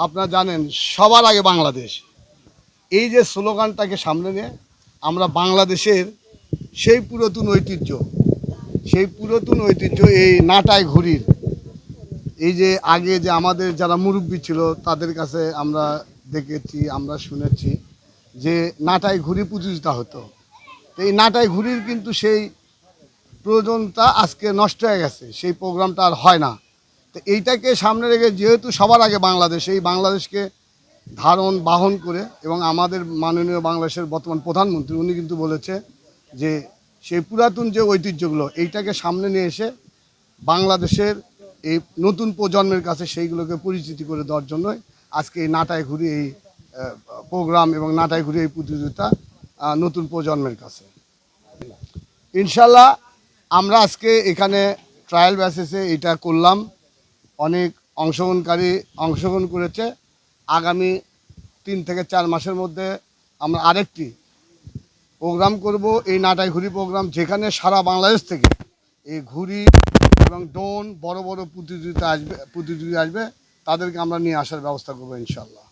আপনারা জানেন সবার আগে বাংলাদেশ, এই যে স্লোগানটাকে সামনে নিয়ে আমরা বাংলাদেশের সেই পুরাতন ঐতিহ্য এই নাটাই ঘুড়ির, এই যে আগে যে আমাদের যারা মুরব্বী ছিল তাদের কাছে আমরা দেখেছি, আমরা শুনেছি যে নাটাই ঘুড়ি প্রতিযোগিতা হতো। তো এই নাটাই ঘুড়ির কিন্তু সেই প্রয়োজনটা আজকে নষ্ট হয়ে গেছে, সেই প্রোগ্রামটা আর হয় না। তো এইটাকে সামনে রেখে যেহেতু সবার আগে বাংলাদেশ, এই বাংলাদেশকে বাহন করে, এবং আমাদের মাননীয় বাংলাদেশের বর্তমান প্রধানমন্ত্রী উনি কিন্তু বলেছে যে সেই পুরাতন যে ঐতিহ্যগুলো এইটাকে সামনে নিয়ে এসে বাংলাদেশের এই নতুন প্রজন্মের কাছে সেইগুলোকে পরিচিতি করে দেওয়ার জন্যই আজকে এই নাটাই ঘুরি এই প্রোগ্রাম এবং নাটাই ঘুরি এই প্রতিযোগিতা নতুন প্রজন্মের কাছে। ইনশাল্লাহ আমরা আজকে এখানে ট্রায়াল বেসিসে এটা করলাম, অনেক অংশগ্রহণ করেছে। আগামী 3 থেকে 4 মাসের মধ্যে আমরা আরেকটি প্রোগ্রাম করব, এই নাটাই ঘুড়ি প্রোগ্রাম, যেখানে সারা বাংলাদেশ থেকে এই ঘুড়ি এবং ড্রোন বড় বড় প্রতিযোগী আসবে, তাদেরকে আমরা নিয়ে আসার ব্যবস্থা করবো ইনশাল্লাহ।